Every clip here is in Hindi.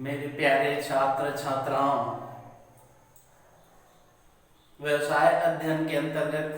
मेरे प्यारे छात्र छात्राओं, व्यवसाय अध्ययन के अंतर्गत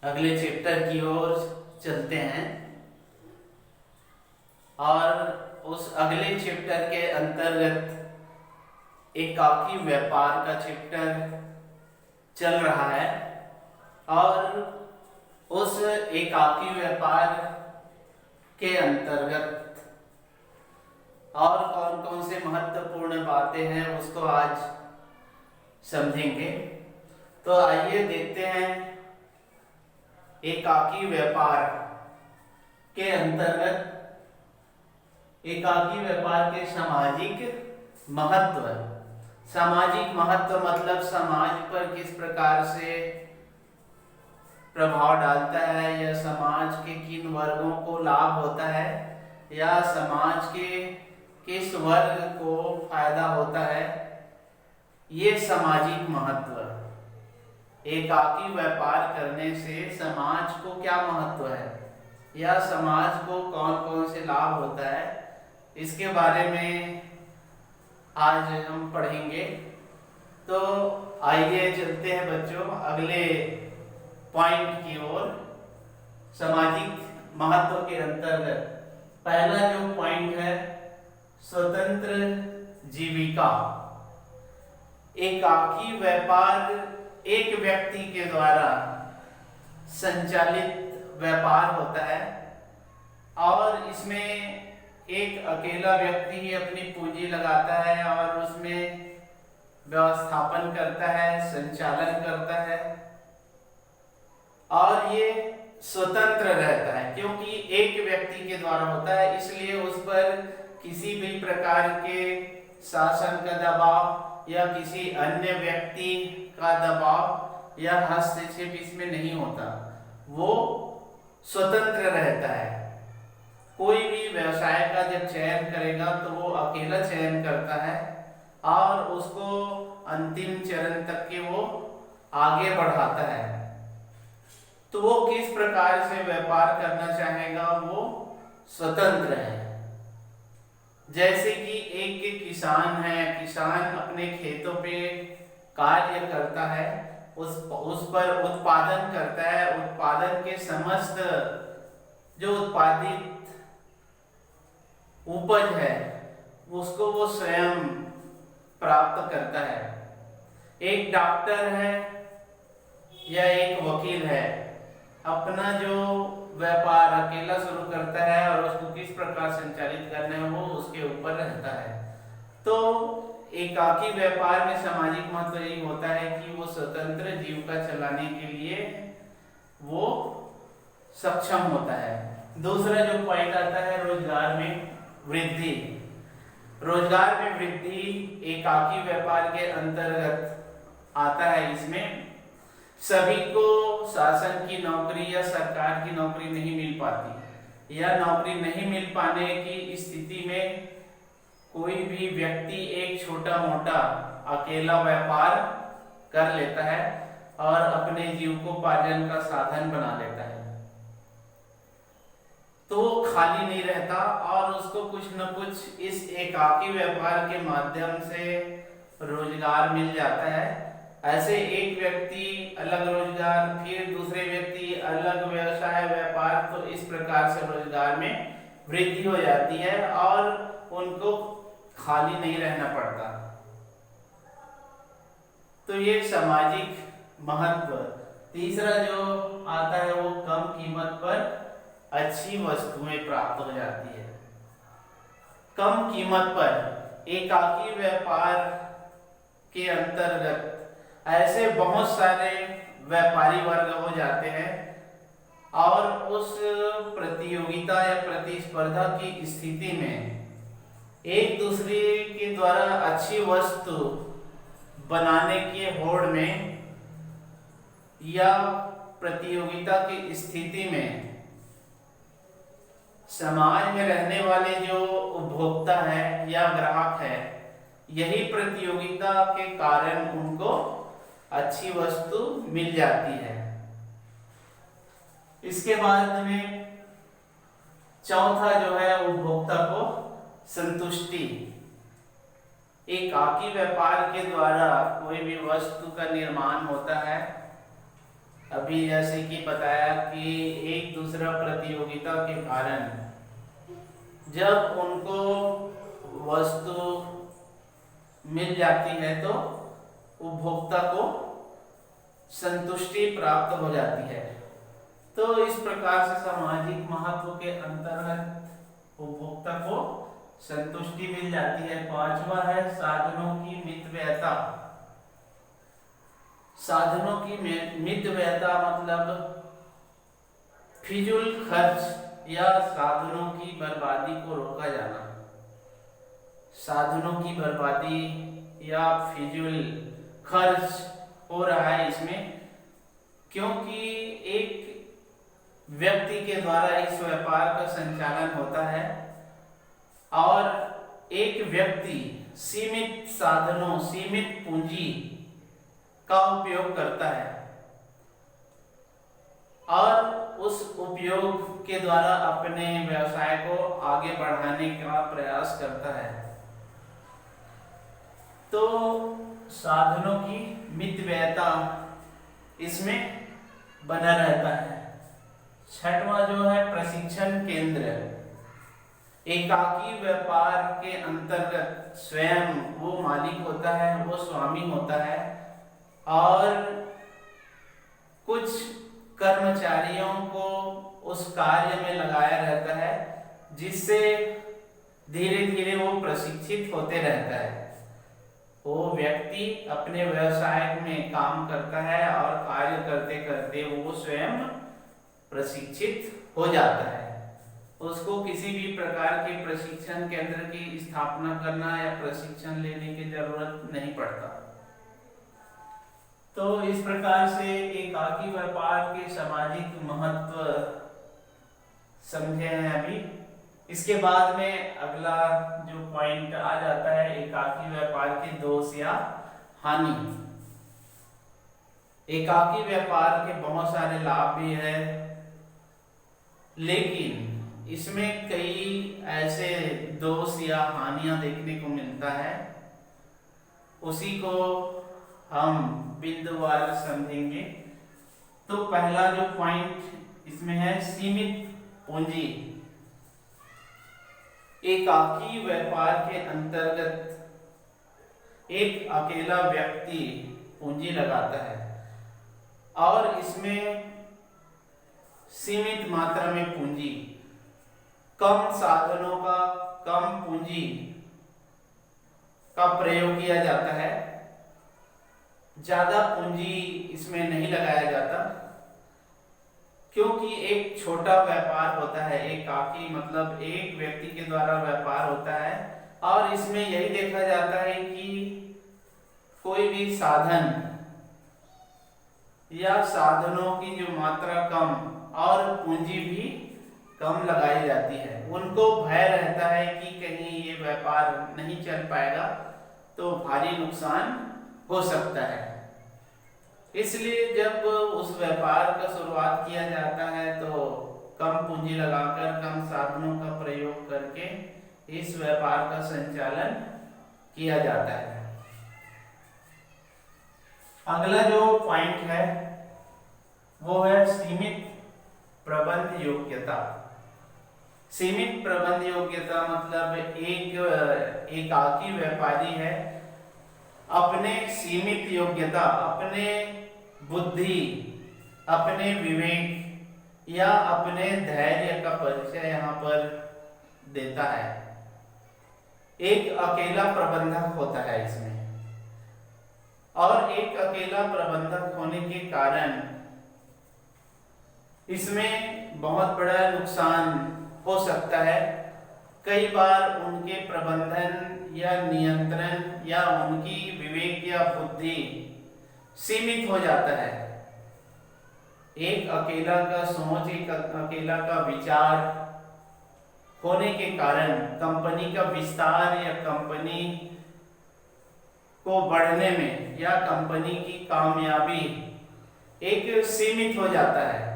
अगले चैप्टर की ओर चलते हैं और उस अगले चैप्टर के अंतर्गत एकाकी व्यापार का चैप्टर चल रहा है और उस एकाकी व्यापार के अंतर्गत और कौन कौन से महत्वपूर्ण बातें हैं उसको आज समझेंगे। तो आइए देखते हैं एकाकी व्यापार के अंतर्गत एकाकी व्यापार के सामाजिक महत्व। सामाजिक महत्व मतलब समाज पर किस प्रकार से प्रभाव डालता है या समाज के किन वर्गों को लाभ होता है या समाज के किस वर्ग को फायदा होता है, ये सामाजिक महत्व। एकाकी व्यापार करने से समाज को क्या महत्व है या समाज को कौन कौन से लाभ होता है, इसके बारे में आज हम पढ़ेंगे। तो आइए चलते हैं बच्चों अगले पॉइंट की ओर। सामाजिक महत्व के अंतर्गत पहला जो पॉइंट है स्वतंत्र जीविका। एकाकी व्यापार एक व्यक्ति के द्वारा संचालित व्यापार होता है और इसमें एक अकेला व्यक्ति ही अपनी पूंजी लगाता है और उसमें व्यवस्थापन करता है, संचालन करता है और ये स्वतंत्र रहता है क्योंकि एक व्यक्ति के द्वारा होता है, इसलिए उस पर किसी भी प्रकार के शासन का दबाव या किसी अन्य व्यक्ति का दबाव या हस्तक्षेप इसमें नहीं होता। वो स्वतंत्र रहता है। कोई भी व्यवसाय का जब चयन करेगा तो वो अकेला चयन करता है और उसको अंतिम चरण तक के वो आगे बढ़ाता है। तो वो किस प्रकार से व्यापार करना चाहेगा, वो स्वतंत्र है। जैसे कि एक किसान है, किसान अपने खेतों पे कार्य करता है, उस पर उत्पादन करता है, उत्पादन के समस्त जो उत्पादित उपज है उसको वो स्वयं प्राप्त करता है। एक डॉक्टर है या एक वकील है, अपना जो व्यापार अकेला शुरू करता है और उसको किस प्रकार संचालित करना है वो उसके ऊपर रहता है। तो एकाकी व्यापार में सामाजिक महत्व यही होता है कि वो स्वतंत्र जीविका चलाने के लिए वो सक्षम होता है। दूसरा जो पॉइंट आता है रोजगार में वृद्धि। रोजगार में वृद्धि एकाकी व्यापार के अंतर्गत आता है। इसमें सभी को शासन की नौकरी या सरकार की नौकरी नहीं मिल पाती या नौकरी नहीं मिल पाने की स्थिति में कोई भी व्यक्ति एक छोटा मोटा अकेला व्यापार कर लेता है और अपने जीविकोपार्जन का साधन बना लेता है। तो वो खाली नहीं रहता और उसको कुछ न कुछ इस एकाकी व्यापार के माध्यम से रोजगार मिल जाता है। ऐसे एक व्यक्ति अलग रोजगार, फिर दूसरे व्यक्ति अलग व्यवसाय व्यापार, तो इस प्रकार से रोजगार में वृद्धि हो जाती है और उनको खाली नहीं रहना पड़ता। तो ये सामाजिक महत्व। तीसरा जो आता है वो कम कीमत पर अच्छी वस्तुएं प्राप्त हो जाती है। कम कीमत पर एकाकी व्यापार के अंतर्गत ऐसे बहुत सारे व्यापारी वर्ग हो जाते हैं और उस प्रतियोगिता या प्रतिस्पर्धा की स्थिति में एक दूसरे के द्वारा अच्छी वस्तु बनाने के होड़ में या प्रतियोगिता की स्थिति में समाज में रहने वाले जो उपभोक्ता है या ग्राहक है, यही प्रतियोगिता के कारण उनको अच्छी वस्तु मिल जाती है। इसके बाद में चौथा जो है उपभोक्ता को संतुष्टि। एकाकी व्यापार के द्वारा कोई भी वस्तु का निर्माण होता है। अभी जैसे कि बताया कि एक दूसरा प्रतियोगिता के कारण जब उनको वस्तु मिल जाती है तो उपभोक्ता को संतुष्टि प्राप्त हो जाती है। तो इस प्रकार से सामाजिक महत्व के अंतर्गत उपभोक्ता को संतुष्टि मिल जाती है। पांचवा है साधनों की मितव्ययता। साधनों की मितव्ययता मतलब फिजूल खर्च या साधनों की बर्बादी को रोका जाना। साधनों की बर्बादी या फिजूल खर्च हो रहा है इसमें, क्योंकि एक व्यक्ति के द्वारा इस व्यापार का संचालन होता है और एक व्यक्ति सीमित साधनों, सीमित पूंजी का उपयोग करता है और उस उपयोग के द्वारा अपने व्यवसाय को आगे बढ़ाने का प्रयास करता है। तो साधनों की मितव्ययता इसमें बना रहता है। छठवां जो है प्रशिक्षण केंद्र। एकाकी व्यापार के अंतर्गत स्वयं वो मालिक होता है, वो स्वामी होता है और कुछ कर्मचारियों को उस कार्य में लगाया रहता है, जिससे धीरे धीरे वो प्रशिक्षित होते रहता है। वो व्यक्ति अपने व्यवसाय में काम करता है और कार्य करते करते वो स्वयं प्रशिक्षित हो जाता है। उसको किसी भी प्रकार के प्रशिक्षण केंद्र की स्थापना करना या प्रशिक्षण लेने की जरूरत नहीं पड़ता। तो इस प्रकार से एकाकी व्यापार के सामाजिक महत्व समझे हैं अभी। इसके बाद में अगला जो पॉइंट आ जाता है एकाकी व्यापार के दोष या हानि। एकाकी व्यापार के बहुत सारे लाभ भी है, लेकिन इसमें कई ऐसे दोष या हानियां देखने को मिलता है, उसी को हम बिंदुवार समझेंगे। तो पहला जो पॉइंट इसमें है सीमित पूंजी। एकाकी व्यापार के अंतर्गत एक अकेला व्यक्ति पूंजी लगाता है और इसमें सीमित मात्रा में पूंजी, कम साधनों का, कम पूंजी का प्रयोग किया जाता है। ज्यादा पूंजी इसमें नहीं लगाया जाता, क्योंकि एक छोटा व्यापार होता है। एकाकी मतलब एक व्यक्ति के द्वारा व्यापार होता है और इसमें यही देखा जाता है कि कोई भी साधन या साधनों की जो मात्रा कम और पूंजी भी कम लगाई जाती है। उनको भय रहता है कि कहीं ये व्यापार नहीं चल पाएगा तो भारी नुकसान हो सकता है। इसलिए जब उस व्यापार का शुरुआत किया जाता है तो कम पूंजी लगाकर, कम साधनों का प्रयोग करके इस व्यापार का संचालन किया जाता है। अगला जो पॉइंट है वो है सीमित प्रबंध योग्यता। सीमित प्रबंध योग्यता मतलब एक एकाकी व्यापारी है, अपने सीमित योग्यता, अपने बुद्धि, अपने विवेक या अपने धैर्य का परिचय यहाँ पर देता है। एक अकेला प्रबंधक होता है इसमें, और एक अकेला प्रबंधक होने के कारण इसमें बहुत बड़ा नुकसान हो सकता है। कई बार उनके प्रबंधन या नियंत्रण या उनकी विवेक या बुद्धि सीमित हो जाता है। एक अकेला का सोच, एक अकेला का विचार होने के कारण कंपनी का विस्तार या कंपनी को बढ़ने में या कंपनी की कामयाबी एक सीमित हो जाता है।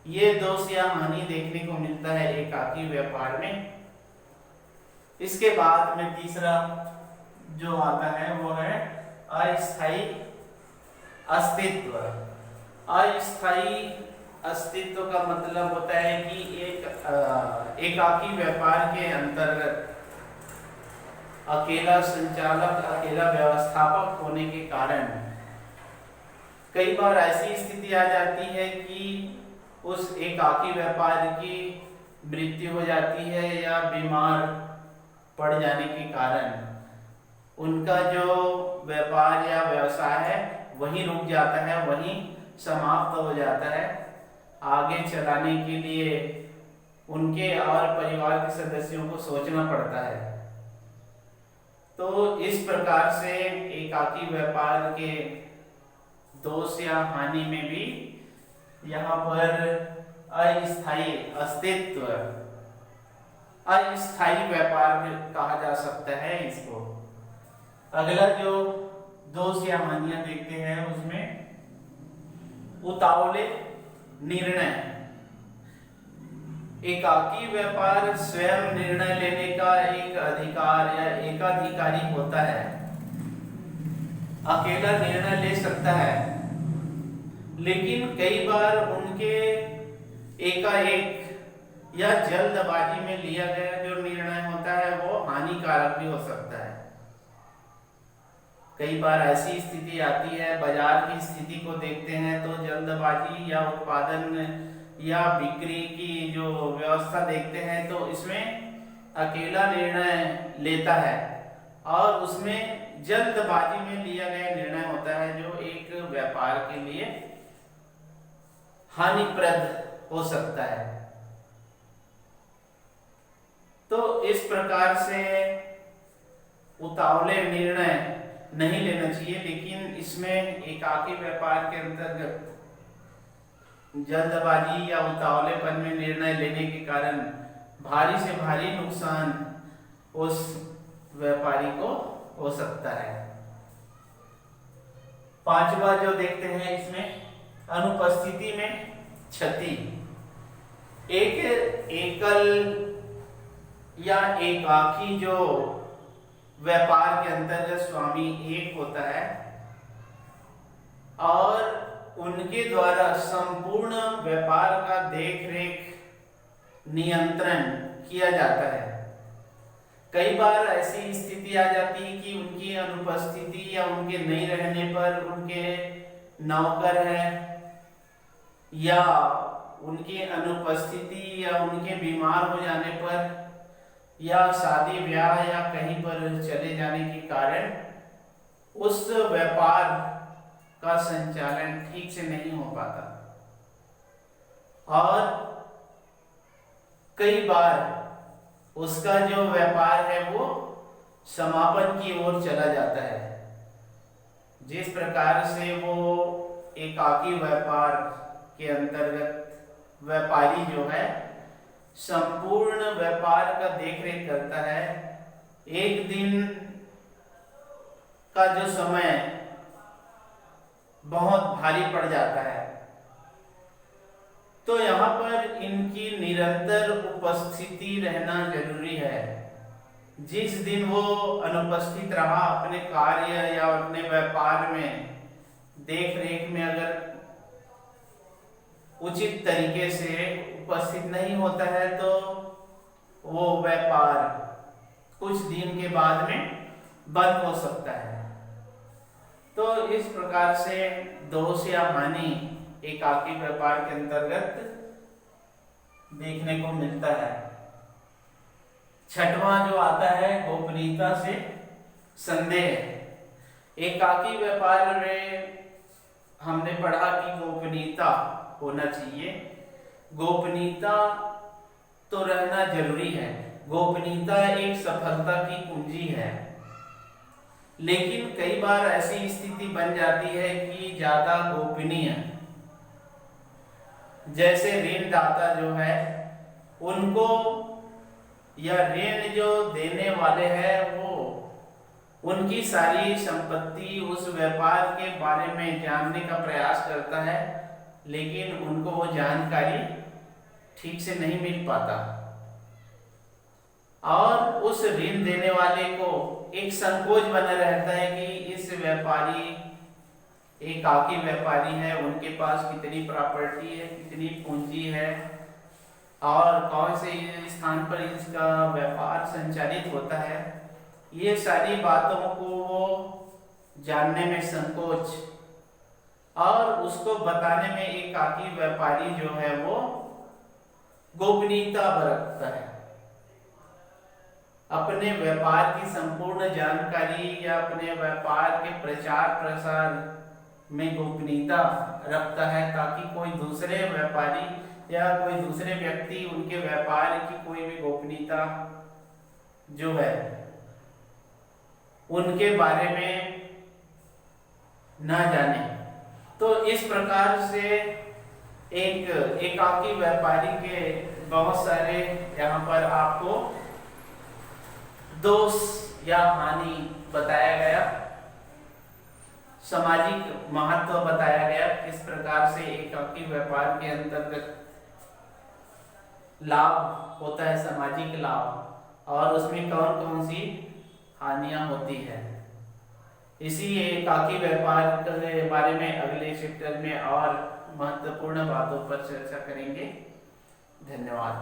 ये दोष या हानि देखने को मिलता है एकाकी व्यापार में। इसके बाद में तीसरा जो आता है वो है अस्थायी अस्तित्व। अस्थायी अस्तित्व का मतलब होता है कि एक एकाकी व्यापार के अंतर्गत अकेला संचालक, अकेला व्यवस्थापक होने के कारण कई बार ऐसी स्थिति आ जाती है कि उस एकाकी व्यापारी की मृत्यु हो जाती है या बीमार पड़ जाने के कारण उनका जो व्यापार या व्यवसाय है वहीं रुक जाता है, वहीं समाप्त हो जाता है। आगे चलाने के लिए उनके और परिवार के सदस्यों को सोचना पड़ता है। तो इस प्रकार से एकाकी व्यापार के दोष या हानि में भी यहाँ पर अस्थायी अस्तित्व, अस्थायी व्यापार कहा जा सकता है इसको। अगला जो दोष या हानियां देखते हैं उसमें उतावले निर्णय। एकाकी व्यापार स्वयं निर्णय लेने का एक अधिकार या एकाधिकारी होता है, अकेला निर्णय ले सकता है, लेकिन कई बार उनके एकाएक या जल्दबाजी में लिया गया जो निर्णय होता है वो हानिकारक भी हो सकता है। कई बार ऐसी स्थिति आती है, बाजार की स्थिति को देखते हैं तो जल्दबाजी या उत्पादन या बिक्री की जो व्यवस्था देखते हैं तो इसमें अकेला निर्णय लेता है और उसमें जल्दबाजी में लिया गया निर्णय होता है जो एक व्यापार के लिए हानिप्रद हो सकता है। तो इस प्रकार से उतावले निर्णय नहीं लेना चाहिए, लेकिन इसमें एकाकी व्यापार के अंतर्गत जल्दबाजी या उतावलेपन में निर्णय लेने के कारण भारी से भारी नुकसान उस व्यापारी को हो सकता है। पांचवा जो देखते हैं इसमें अनुपस्थिति में क्षति। एक एकल या एकाकी जो व्यापार के अंतर्गत स्वामी एक होता है और उनके द्वारा संपूर्ण व्यापार का देखरेख नियंत्रण किया जाता है। कई बार ऐसी स्थिति आ जाती है कि उनकी अनुपस्थिति या उनके नहीं रहने पर उनके नौकर है या उनकी अनुपस्थिति या उनके बीमार हो जाने पर या शादी ब्याह या कहीं पर चले जाने के कारण उस व्यापार का संचालन ठीक से नहीं हो पाता और कई बार उसका जो व्यापार है वो समापन की ओर चला जाता है। जिस प्रकार से वो एकाकी व्यापार के अंतर्गत व्यापारी जो है संपूर्ण व्यापार का देखरेख करता है, एक दिन का जो समय बहुत भारी पड़ जाता है तो यहाँ पर इनकी निरंतर उपस्थिति रहना जरूरी है। जिस दिन वो अनुपस्थित रहा अपने कार्य या अपने व्यापार में देख रेख में अगर उचित तरीके से उपस्थित नहीं होता है तो वो व्यापार कुछ दिन के बाद में बंद हो सकता है। तो इस प्रकार से दोष या हानि एकाकी व्यापार के अंतर्गत देखने को मिलता है। छठवां जो आता है गोपनीयता से संदेह। एकाकी व्यापार में हमने पढ़ा कि गोपनीयता होना चाहिए। गोपनीयता तो रहना जरूरी है, गोपनीयता एक सफलता की कुंजी है, लेकिन कई बार ऐसी स्थिति बन जाती है कि ज्यादा गोपनीय, जैसे ऋणदाता जो है उनको या ऋण जो देने वाले हैं वो उनकी सारी संपत्ति उस व्यापार के बारे में जानने का प्रयास करता है, लेकिन उनको वो जानकारी ठीक से नहीं मिल पाता और उस ऋण देने वाले को एक संकोच बना रहता है कि इस व्यापारी, एकाकी व्यापारी है, उनके पास कितनी प्रॉपर्टी है, कितनी पूंजी है और कौन से स्थान पर इसका व्यापार संचालित होता है। ये सारी बातों को वो जानने में संकोच और उसको बताने में एकाकी व्यापारी जो है वो गोपनीयता बरतता है। अपने व्यापार की संपूर्ण जानकारी या अपने व्यापार के प्रचार प्रसार में गोपनीयता रखता है, ताकि कोई दूसरे व्यापारी या कोई दूसरे व्यक्ति उनके व्यापार की कोई भी गोपनीयता जो है उनके बारे में ना जाने। तो इस प्रकार से एक एकाकी व्यापारी के बहुत सारे यहाँ पर आपको दोष या हानि बताया गया, सामाजिक महत्व बताया गया, किस प्रकार से एकाकी व्यापार के अंतर्गत लाभ होता है, सामाजिक लाभ, और उसमें कौन कौन सी हानियां होती है। इसी एकाकी व्यापार के बारे में अगले चैप्टर में और महत्वपूर्ण बातों पर चर्चा करेंगे। धन्यवाद।